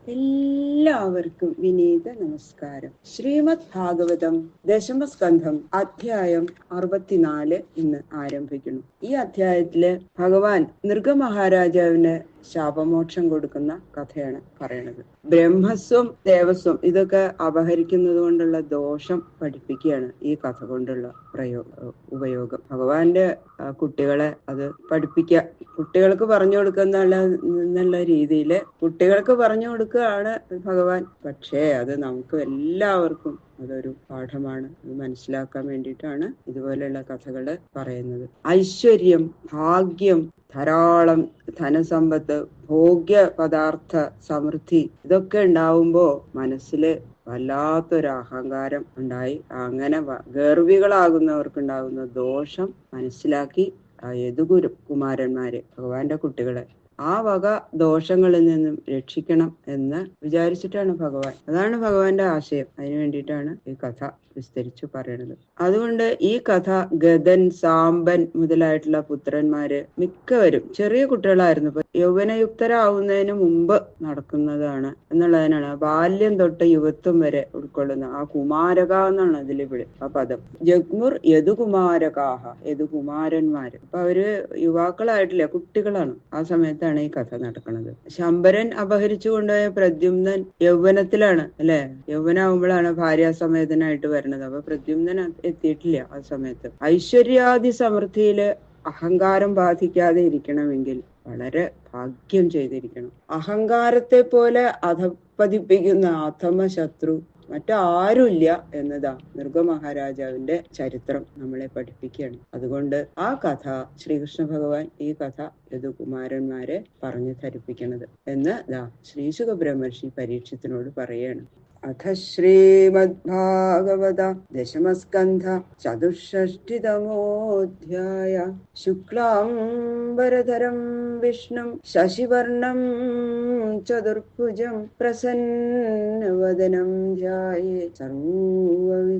എല്ലാവർക്കും വിനീത നമസ്കാരം. ശ്രീമദ് ഭാഗവതം ദശമസ്കന്ധം അധ്യായം 64 ഇന്ന് ആരംഭിക്കുന്നു. ഈ അധ്യായത്തില് ഭഗവാൻ നൃഗമഹാരാജാവിന് ശാപമോക്ഷം കൊടുക്കുന്ന കഥയാണ് പറയണത്. ബ്രഹ്മസ്വം ദേവസ്വം ഇതൊക്കെ അപഹരിക്കുന്നത് കൊണ്ടുള്ള ദോഷം പഠിപ്പിക്കുകയാണ് ഈ കഥ കൊണ്ടുള്ള ഉപയോഗം. ഭഗവാന്റെ കുട്ടികളെ അത് പഠിപ്പിക്കുക, കുട്ടികൾക്ക് പറഞ്ഞു കൊടുക്കുന്ന രീതിയിൽ കുട്ടികൾക്ക് പറഞ്ഞു കൊടുക്കുകയാണ് ഭഗവാൻ. പക്ഷേ അത് നമുക്ക് എല്ലാവർക്കും അതൊരു പാഠമാണ്. അത് മനസ്സിലാക്കാൻ വേണ്ടിയിട്ടാണ് ഇതുപോലെയുള്ള കഥകള് പറയുന്നത്. ഐശ്വര്യം, ഭാഗ്യം, ധാരാളം ധനസമ്പത്ത്, ഭോഗ്യ പദാർത്ഥ സമൃദ്ധി ഇതൊക്കെ ഉണ്ടാവുമ്പോ മനസ്സില് വല്ലാത്തൊരു അഹങ്കാരം ഉണ്ടായി അങ്ങനെ ഗർവികളാകുന്നവർക്കുണ്ടാകുന്ന ദോഷം മനസ്സിലാക്കി യദുകുമാരന്മാര് ഭഗവാന്റെ കുട്ടികളെ ആ വക ദോഷങ്ങളിൽ നിന്നും രക്ഷിക്കണം എന്ന് വിചാരിച്ചിട്ടാണ് ഭഗവാൻ. അതാണ് ഭഗവാന്റെ ആശയം. അതിനു വേണ്ടിയിട്ടാണ് ഈ കഥ വിസ്തരിച്ചു പറയണത്. അതുകൊണ്ട് ഈ കഥ ഗദൻ, സാമ്പൻ മുതലായിട്ടുള്ള പുത്രന്മാര് മിക്കവരും ചെറിയ കുട്ടികളായിരുന്നു. യൗവനയുക്തരാവുന്നതിന് മുമ്പ് നടക്കുന്നതാണ് എന്നുള്ളതിനാണ് ബാല്യം തൊട്ട് യുവത്വം വരെ ഉൾക്കൊള്ളുന്ന ആ കുമാരക എന്നാണ് അതിൽ ആ പദം. ജഗ്മുർ യദുകുമാരകാഹ, യദുകുമാരന്മാര്. അപ്പൊ അവര് യുവാക്കളായിട്ടില്ല, കുട്ടികളാണ്. ആ സമയത്താണ് ഈ കഥ നടക്കുന്നത്. ശമ്പരൻ അപഹരിച്ചു കൊണ്ടുപോയ പ്രദ്യുമ്നൻ യൗവനത്തിലാണ്, അല്ലെ? യൗവനാവുമ്പോഴാണ് ഭാര്യാസമേതനായിട്ട് വരുന്നത്. അപ്പൊ പ്രദ്യുമ്നൻ എത്തിയിട്ടില്ല ആ സമയത്ത്. ഐശ്വര്യാദി സമൃദ്ധിയില് അഹങ്കാരം ബാധിക്കാതെ ഇരിക്കണമെങ്കിൽ വളരെ ഭാഗ്യം ചെയ്തിരിക്കണം. അഹങ്കാരത്തെ പോലെ അധപ്പതിപ്പിക്കുന്ന അധമ ശത്രു മറ്റാരുമില്ല എന്നതാ നൃഗമഹാരാജാവിന്റെ ചരിത്രം നമ്മളെ പഠിപ്പിക്കുകയാണ്. അതുകൊണ്ട് ആ കഥ ശ്രീകൃഷ്ണ ഭഗവാൻ ഈ കഥ യദുകുമാരന്മാരെ പറഞ്ഞു ധരിപ്പിക്കണത് എന്ന് ശ്രീശുക ബ്രഹ്മർഷി പരീക്ഷത്തിനോട് പറയാണ്. അഥ ശ്രീമദ്ഭാഗവത ദശമസ്കന്ധ ചതുഷ്ഷഷ്ടിതമോധ്യായ. ശുക്ലാംബരധരം വിഷ്ണും ശശിവർണം ചതുർഭുജം പ്രസന്നവദനം ധ്യായേ സർവവിഘ്നോപശാന്തയേ.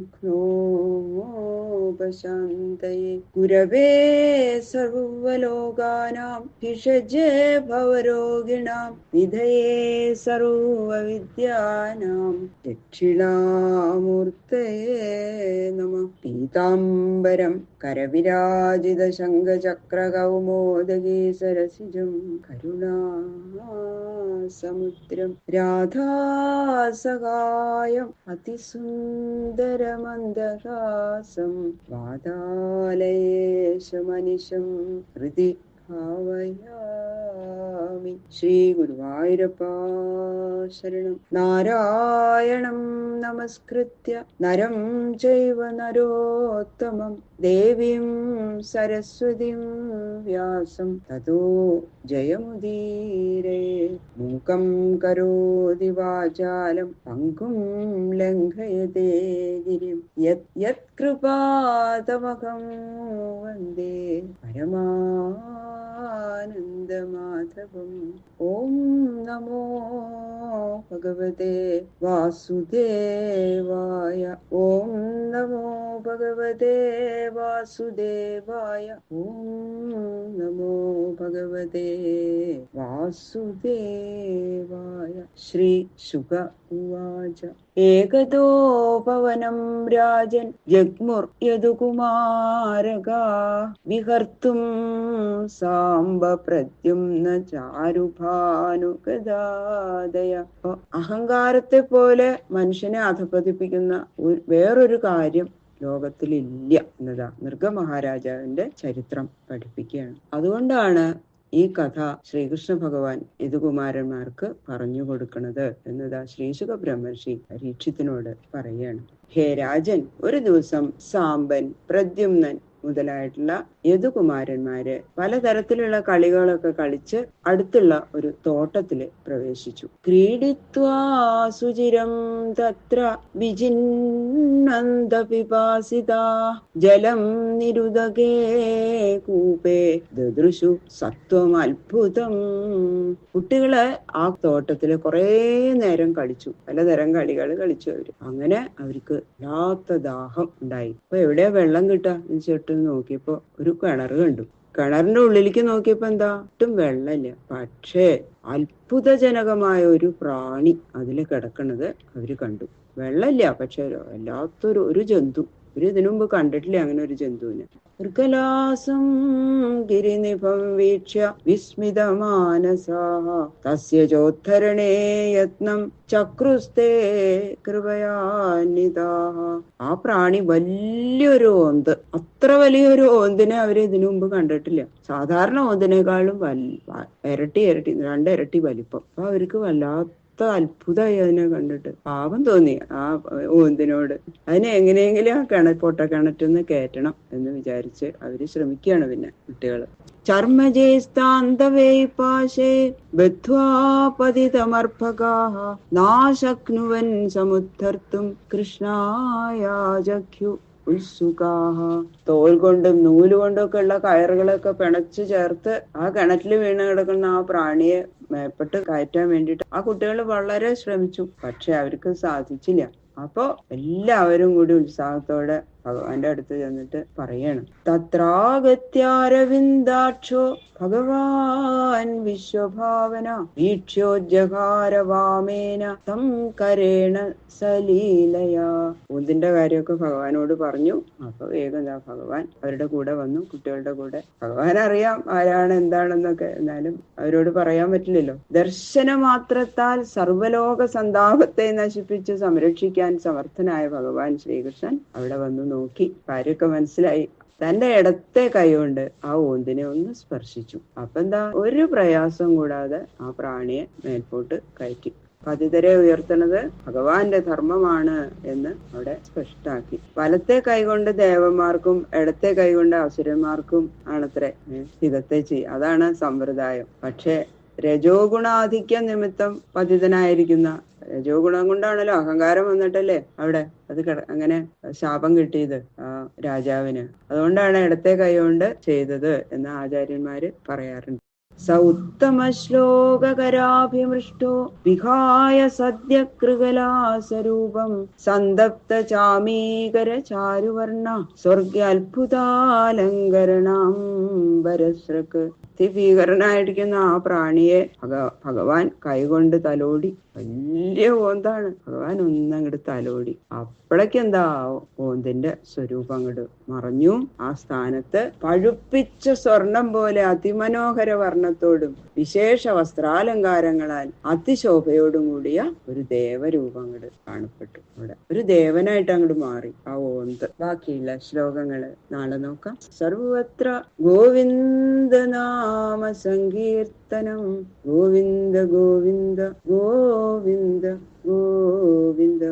ഗുരവേ സർവലോകാനാം ഭിഷജേ ഭവരോഗിണാം നിധയേ സർവവിദ്യാനാം ദക്ഷിണാമൂർത്തയേ നമഃ. പീതാംബരം കരവിരാജിത ശംഖചക്രകൗമോദഗീ സരസിജം കരുണാസമുദ്രം രാധാസഹായം അതിസുന്ദരമന്ദഹാസം വാതാലയേശമനിശം ഹൃദി ഭാവയാമി. ശ്രീ ഗുരുവായൂരപ്പ ശരണം. നാരായണം നമസ്കൃത്യ നരം ചൈവ നരോത്തമം ദേവീം സരസ്വതീം വ്യാസം തതോ ജയമുദീരേ. മൂകം കരോതി വാചാലം പങ്കും ലംഘയതേ ഗിരിം യത് കൃപാതമഹം വന്ദേ പരമാനന്ദമാധവം. ഓം നമോ ഭഗവതേ വാസുദേവായ. ഓം നമോ ഭഗവതേ വാസുദേവായ. ഓം നമോ ഭഗവതേ വാസുദേവായ. ശ്രീ ശുക ഉവാച. ഏകദോ പവനം രാജൻ ജഗ്മുർ യദുകുമാരകാ വിഹർത്തും സാംബ പ്രദ്യുമ്ന ചാരുഭാനുഗദാദയ. അഹങ്കാരത്തെ പോലെ മനുഷ്യനെ അധപതിപ്പിക്കുന്ന വേറൊരു കാര്യം ലോകത്തിലില്ല എന്നതാ നൃഗമഹാരാജാവിന്റെ ചരിത്രം പഠിപ്പിക്കുകയാണ്. അതുകൊണ്ടാണ് ഈ കഥ ശ്രീകൃഷ്ണ ഭഗവാൻ യദുകുമാരന്മാർക്ക് പറഞ്ഞു കൊടുക്കുന്നത് എന്നതാ ശ്രീശുക ബ്രഹ്മർഷി പരീക്ഷത്തിനോട് പറയുകയാണ്. ഹേ രാജൻ, ഒരു ദിവസം സാമ്പൻ, പ്രദ്യുമ്നൻ മുതലായിട്ടുള്ള യദുകുമാരന്മാര് പലതരത്തിലുള്ള കളികളൊക്കെ കളിച്ച് അടുത്തുള്ള ഒരു തോട്ടത്തില് പ്രവേശിച്ചു. ക്രീഡിത്വാ സുചിരം തത്ര വിജിന്നന്ത പിപാസിതാ ജലം നിരുദകേ കൂപേ ദദൃശു സത്വം അത്ഭുതം. കുട്ടികള് ആ തോട്ടത്തില് കുറേ നേരം കളിച്ചു, പലതരം കളികൾ കളിച്ചു അവര്. അങ്ങനെ അവർക്ക് വല്ലാത്ത ദാഹം ഉണ്ടായി. അപ്പൊ എവിടെയാ വെള്ളം കിട്ടുക എന്ന് നോക്കിയപ്പോ ഒരു കിണറ് കണ്ടു. കിണറിന്റെ ഉള്ളിലേക്ക് നോക്കിയപ്പോ എന്താ ഒട്ടും വെള്ളമില്ല. പക്ഷേ അത്ഭുതജനകമായ ഒരു പ്രാണി അതില് കിടക്കണത് അവര് കണ്ടു. വെള്ളമില്ല, പക്ഷെ വല്ലാത്തൊരു ജന്തു. ഇവര് ഇതിനു മുമ്പ് കണ്ടിട്ടില്ല അങ്ങനെ ഒരു ജന്തുവിനെ. മൃഗലാസം ഗിരിനിഭം വീക്ഷ്യ വിസ്മിതമാനസാഃ തസ്യ ചോദ്ധരണേ യത്നം ചക്രുസ്തേ കൃപയാന്വിതാഃ. ആ പ്രാണി വലിയൊരു ഓന്ത്. അത്ര വലിയൊരു ഓന്തിനെ അവര് ഇതിനു മുമ്പ് കണ്ടിട്ടില്ല. സാധാരണ ഓന്തിനേക്കാളും ഇരട്ടി 2 ഇരട്ടി വലിപ്പം. അപ്പൊ അവർക്ക് വല്ലാത്ത അത്ഭുതമായി അതിനെ കണ്ടിട്ട്. പാപം തോന്നി ആ ഓന്തിനോട്. അതിനെ എങ്ങനെയെങ്കിലും ആ പൊട്ടക്കിണറ്റിന്ന് കയറ്റണം എന്ന് വിചാരിച്ച് അവര് ശ്രമിക്കുകയാണ്. പിന്നെ കുട്ടികള് ചർമ്മജേസ്താന്തവേ പാശേ ബദ്ധ്വാ പതിതമർഭകാഃ നാശക്നുവൻ സമുദ്ധർത്തും കൃഷ്ണായാജഖ്യു ഉത്സുകാഃ. തോൽ കൊണ്ടും നൂലുകൊണ്ടും ഒക്കെ ഉള്ള കയറുകളൊക്കെ പിണച്ചു ചേർത്ത് ആ കിണറ്റിൽ വീണ് കിടക്കുന്ന ആ പ്രാണിയെ മേപ്പെട്ട് കയറ്റാൻ വേണ്ടിയിട്ട് ആ കുട്ടികൾ വളരെ ശ്രമിച്ചു. പക്ഷെ അവർക്ക് സാധിച്ചില്ല. അപ്പോ എല്ലാവരും കൂടി ഉത്സാഹത്തോടെ ഭഗവാന്റെ അടുത്ത് ചെന്നിട്ട് പറയണം, തത്രാഗത്യാരവിന്ദാക്ഷോ ഭഗവാൻ വിശ്വഭാവന വീക്ഷ്യോജ്ജഹാര വാമേന തം കരേണ സലീലയാ. ഊന്തിന്റെ കാര്യമൊക്കെ ഭഗവാനോട് പറഞ്ഞു. അപ്പൊ വേഗം ഭഗവാൻ അവരുടെ കൂടെ വന്നു, കുട്ടികളുടെ കൂടെ. ഭഗവാൻ അറിയാം ആരാണ് എന്താണെന്നൊക്കെ, എന്നാലും അവരോട് പറയാൻ പറ്റില്ലല്ലോ. ദർശനമാത്രത്താൽ സർവലോക സന്താപത്തെ നശിപ്പിച്ച് സംരക്ഷിക്കാൻ സമർത്ഥനായ ഭഗവാൻ ശ്രീകൃഷ്ണൻ അവിടെ വന്നു നോക്കി. കാര്യമൊക്കെ മനസ്സിലായി. തന്റെ ഇടത്തെ കൈകൊണ്ട് ആ ഓന്തിനെ ഒന്ന് സ്പർശിച്ചു. അപ്പൊ എന്താ, ഒരു പ്രയാസം കൂടാതെ ആ പ്രാണിയെ മേൽപോട്ട് കയറ്റി. പതിതരെ ഉയർത്തുന്നത് ഭഗവാന്റെ ധർമ്മമാണ് എന്ന് അവിടെ സ്പഷ്ടാക്കി. വലത്തെ കൈകൊണ്ട് ദേവന്മാർക്കും ഇടത്തെ കൈകൊണ്ട് അസുരന്മാർക്കും ആണത്രേ ഹിതത്തെ ചെയ്യുക. അതാണ് സമ്പ്രദായം. പക്ഷെ രജോ ഗുണാധിക്യ നിമിത്തം പതിതനായിരിക്കുന്ന, രജോ ഗുണം കൊണ്ടാണല്ലോ അഹങ്കാരം വന്നിട്ടല്ലേ അവിടെ അത് അങ്ങനെ ശാപം കിട്ടിയത് ആ രാജാവിന്. അതുകൊണ്ടാണ് ഇടത്തെ കൈ കൊണ്ട് ചെയ്തത് എന്ന് ആചാര്യന്മാര് പറയാറുണ്ട്. സ ഉത്തമ ശ്ലോകരാഭിമൃഷ്ടോ വിഹായ സദ്യ കൃകലാസരൂപം സന്തപ്ത ചാമീകര ചാരുവർണ സ്വർഗ്ഗാത്ഭുതാലങ്കരണാംബരസൃക്. ഭീകരനായിരിക്കുന്ന ആ പ്രാണിയെ ഭഗവാൻ കൈകൊണ്ട് തലോടി. വലിയ ഓന്താണ്. ഭഗവാൻ ഒന്നങ്ങോട്ട് തലോടി. അപ്പോഴേക്കെന്താ, ഓന്തിന്റെ സ്വരൂപം അങ്ങോട്ട് മറഞ്ഞു. ആ സ്ഥാനത്ത് പഴുപ്പിച്ച സ്വർണം പോലെ അതിമനോഹര വർണ്ണത്തോടും വിശേഷ വസ്ത്രാലങ്കാരങ്ങളാൽ അതിശോഭയോടും കൂടിയ ഒരു ദേവരൂപം അങ്ങോട്ട് കാണപ്പെട്ടു. അവിടെ ഒരു ദേവനായിട്ട് അങ്ങോട്ട് മാറി ആ ഓന്ത്. ബാക്കിയുള്ള ശ്ലോകങ്ങള് നാളെ നോക്കാം. സർവത്ര ഗോവിന്ദ നാമ സങ്കീർത്തനം ഗോവിന്ദ ഗോവിന്ദ ഗോവിന്ദ ഗോവിന്ദ.